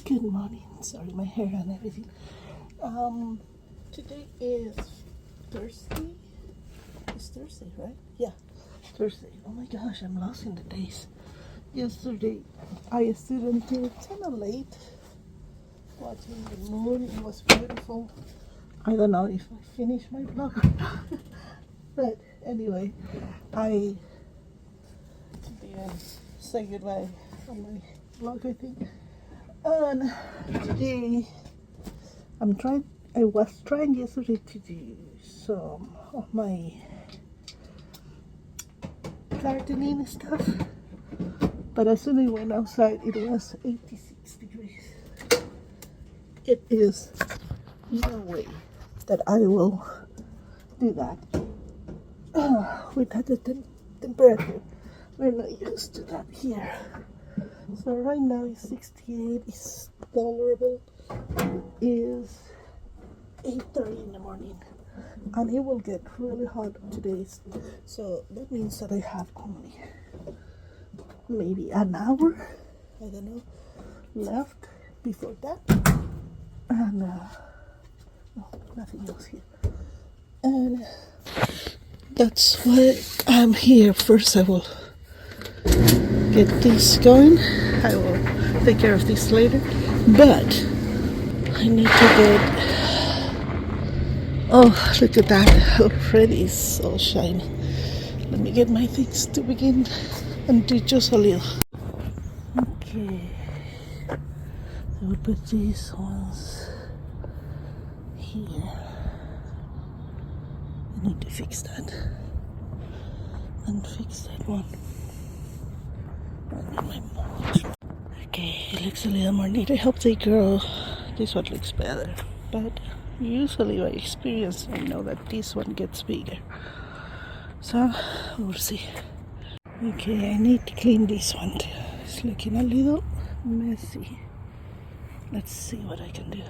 Good morning. Sorry, my hair and everything. Today is Thursday. It's Thursday, right? Yeah, Thursday. Oh my gosh, I'm lost in the days. Yesterday, I stood until kind of late watching the moon. It was beautiful. I don't know if I finished my vlog or not. But anyway, I didn't say goodbye on my vlog, I think. And today, I was trying yesterday to do some of my gardening stuff. But as soon as I went outside, it was 86 degrees. It is no way that I will do that with that temperature. We're not used to that here. So right now it's 68, it's tolerable. It is 8:30 in the morning, and it will get really hot today. So that means that I have only maybe an hour, I don't know, left before that. And no, nothing else here. And that's why I'm here. First I will get this going. I will take care of this later. But I need to get... Oh, look at that. Already it's so shiny. Let me get my things to begin and do just a little. Okay. I will put these ones here. I need to fix that. And fix that one. I need my mulch. Okay, it looks a little more neat. I hope they grow. This one looks better. But usually by experience I know that this one gets bigger. So we'll see. Okay, I need to clean this one too. It's looking a little messy. Let's see what I can do.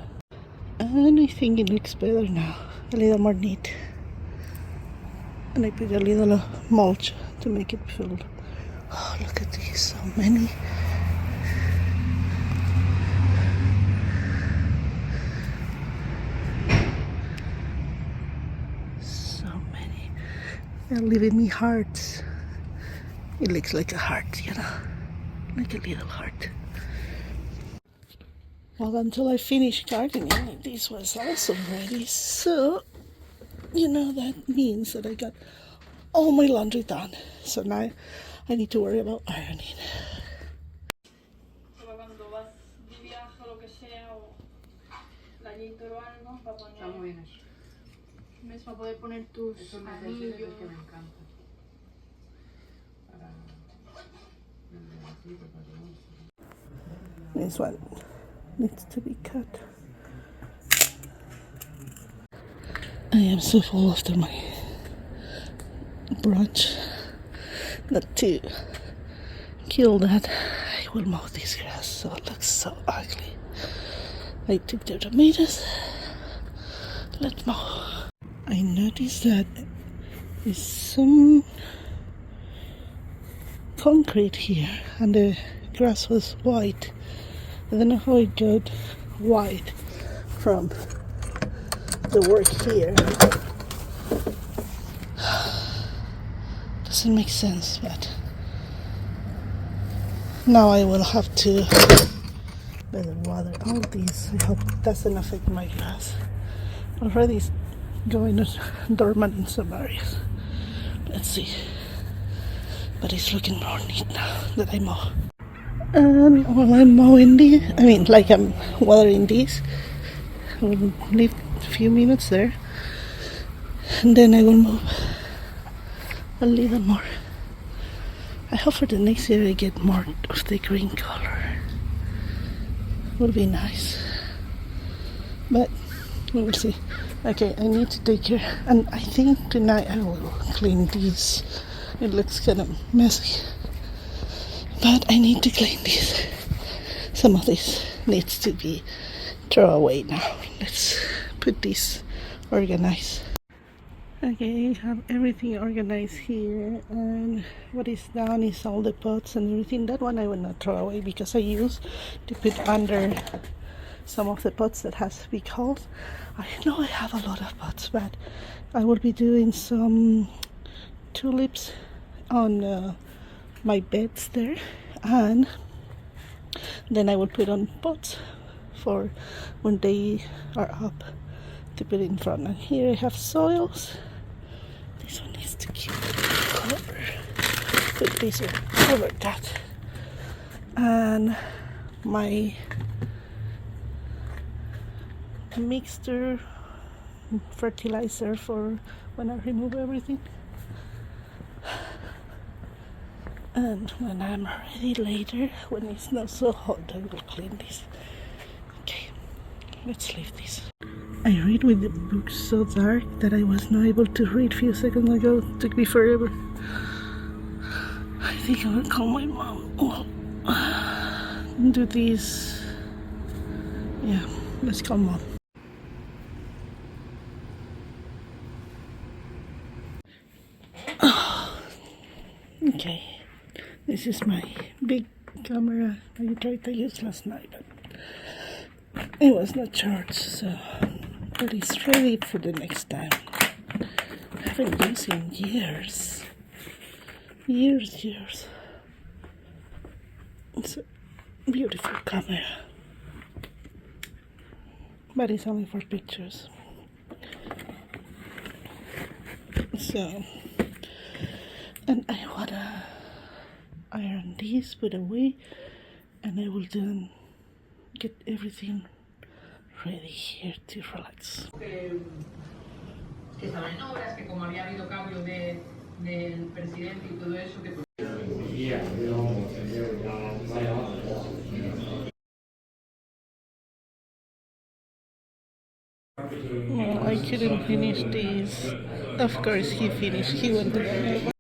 And I think it looks better now. A little more neat. And I put a little mulch to make it filled. Oh, look at these, so many. So many. They're leaving me hearts. It looks like a heart, you know, like a little heart. Well, until I finished gardening, this was also ready. So, you know, that means that I got all my laundry done. So now I need to worry about ironing. Para poder poner tus anillos. This one needs to be cut. I am so full after my brunch. Not to kill that, I will mow this grass so it looks so ugly. I took the tomatoes. Let's mow. I noticed that there's some concrete here and the grass was white. I don't know how it got white from the work here. Doesn't make sense, but now I will have to better water all these. I hope it doesn't affect my grass. Already it's going dormant in some areas. Let's see. But it's looking more neat now that I mow. And while I'm mowing these, like I'm watering these, I will leave a few minutes there. And then I will move a little more. I hope for the next year I get more of the green color. Would be nice. But we will see. Okay, I need to take care. And I think tonight I will clean these. It looks kind of messy. But I need to clean these. Some of this needs to be thrown away now. Let's put this organized. Okay, I have everything organized here, and what is down is all the pots and everything. That one I will not throw away because I use to put under some of the pots that has big holes. I know I have a lot of pots, but I will be doing some tulips on my beds there, and then I will put on pots for when they are up to put in front. And here I have soils. This one needs to keep cover. Put this one over that. And my mixture fertilizer for when I remove everything. And when I'm ready later, when it's not so hot, I will clean this. Okay, let's leave this. I read with the book so dark that I was not able to read a few seconds ago. It took me forever. I think I will call my mom. Do this. Yeah, let's call mom. Okay, this is my big camera I tried to use last night, but it was not charged, so but it's ready for the next time. I haven't used it in years. Years. It's a beautiful camera, but it's only for pictures. So, and I wanna iron these, put away, and I will then get everything ready here to relax. Que estaban en obras, que como había habido cambio del presidente y todo eso, que Well, I couldn't finish these. Of course, he finished. He went to bed.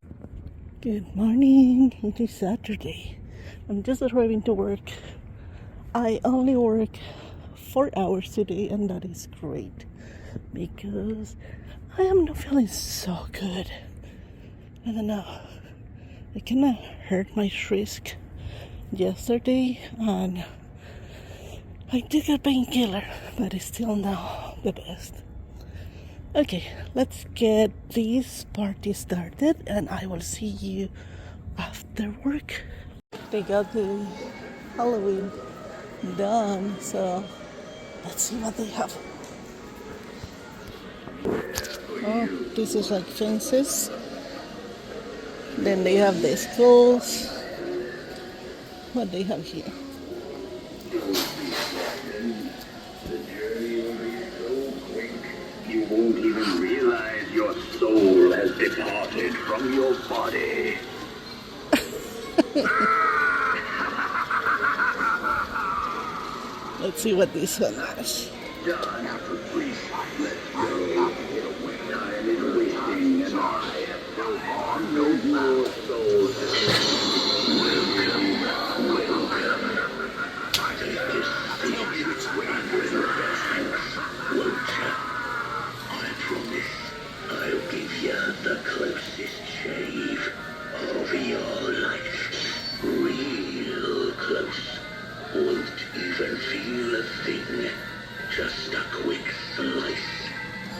Good morning. It is Saturday. I'm just arriving to work. I only work 4 hours today, and that is great because I am not feeling so good. I don't know. I kind of hurt my wrist yesterday, and I took a painkiller, but it's still not the best. Okay, let's get this party started, and I will see you after work. They got the Halloween done, so let's see what they have. Oh, this is like fences. Then they have the skulls. What they have here? You won't even realize your soul has departed from your body. Let's see what this one has. Done for free. Let's go. Time is wasting, and I have no harm, no more souls. I promise I'll give you the closest shave of your life. Real close. Won't even feel a thing. Just a quick slice.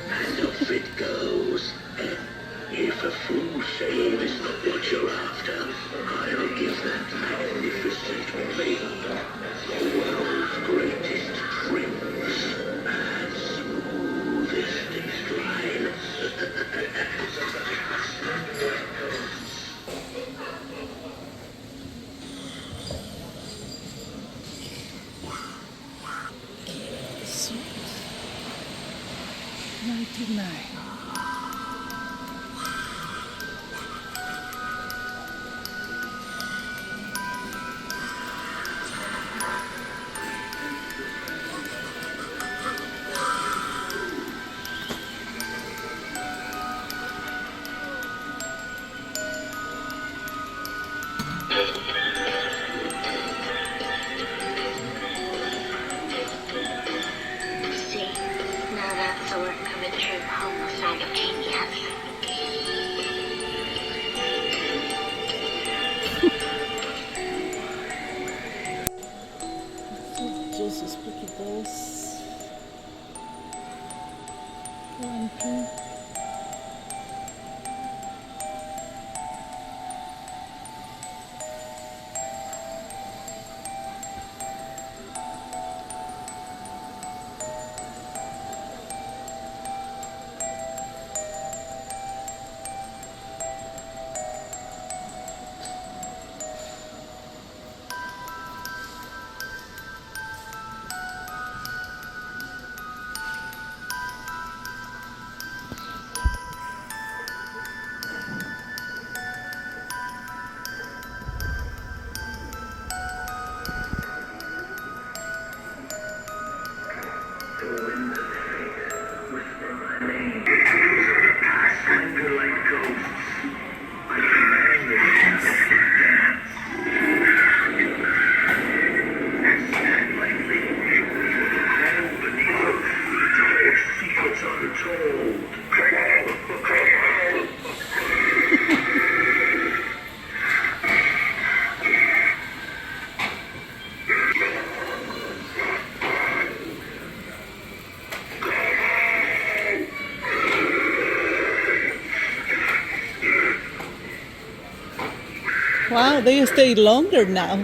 And off it goes. If a full shave is not what you're after, I'll give that magnificent blade the world's greatest trims and smoothest extreme. Sweet. 99. See, now that's the work of a true homicide of genius. juices poquitos. 1, 2. Wow, they stay longer now.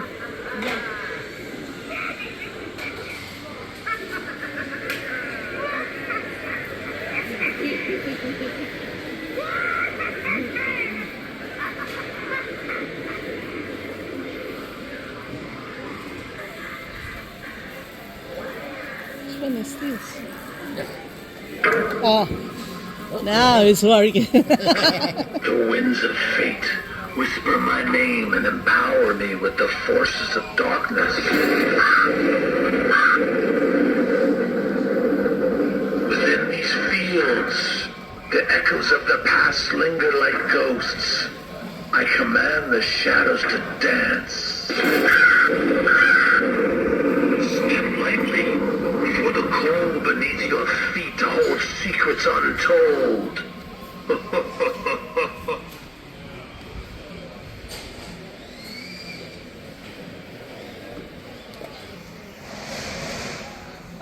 Which one is this? Oh, now it's working. The winds of fate whisper my name and empower me with the forces of darkness. Within these fields, the echoes of the past linger like ghosts. I command the shadows to dance. Step lightly, for the coal beneath your feet holds secrets untold.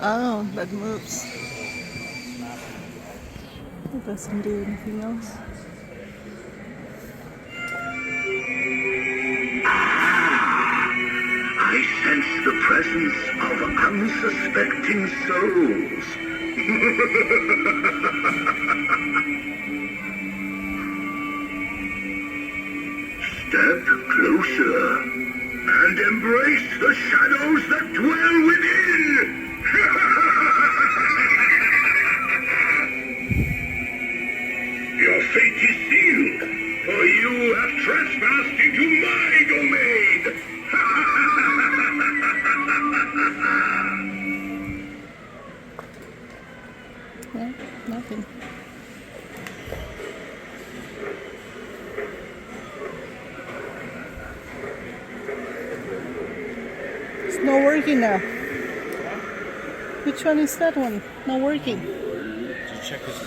Oh, that moves. It doesn't do anything else. I sense the presence of unsuspecting souls. Step closer and embrace the shadows that dwell within. Your fate is sealed, for you have trespassed into my domain. Well, nothing. It's not working now. Which one is that one? Not working. Check his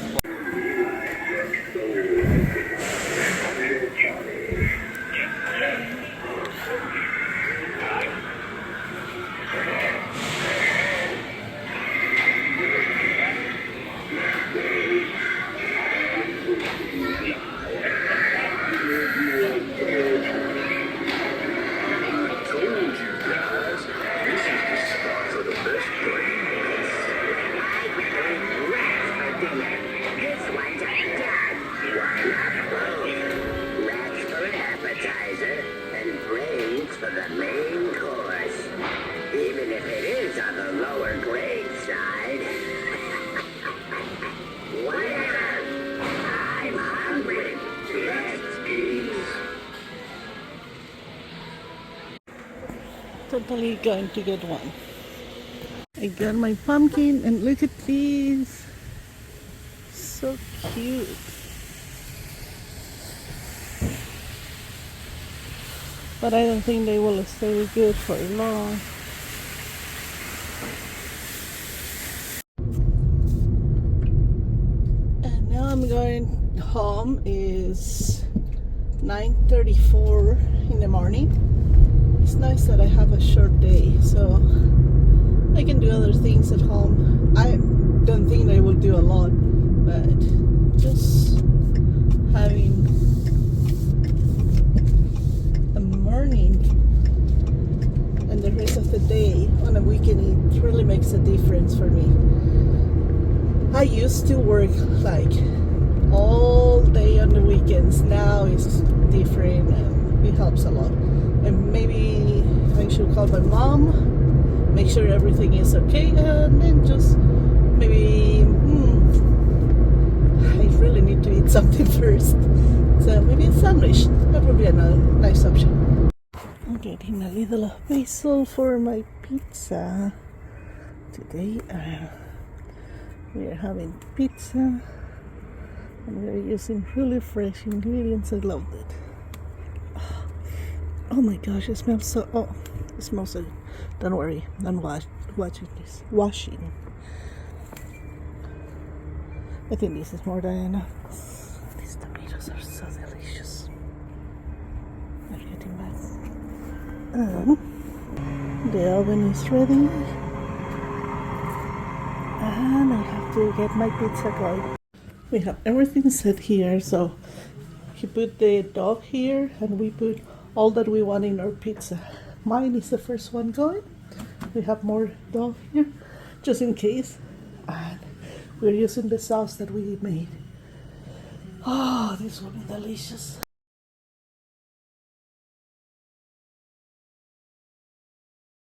Totally going to get one. I got my pumpkin and look at these. So cute. But I don't think they will stay good for long. And now I'm going home. Is 9:34 in the morning. It's nice that I have a short day, so I I can do other things at home. I don't think I will do a lot, but just having a morning and the rest of the day on a weekend, it really makes a difference for me. I used to work like all day on the weekends. Now it's different and it helps a lot. And maybe I should call my mom, make sure everything is okay, and then just maybe I really need to eat something first. So maybe a sandwich. That would be another nice option. I'm getting a little basil for my pizza. Today we are having pizza and we're using really fresh ingredients. I love it. Oh my gosh, it smells so, it smells so good. Don't worry, I'm washing. I think this is more than enough. These tomatoes are so delicious. I'm getting back. The oven is ready. And I have to get my pizza going. We have everything set here, so you put the dough here and we put all that we want in our pizza. Mine is the first one going. We have more dough here, just in case. And we're using the sauce that we made. Oh, this will be delicious.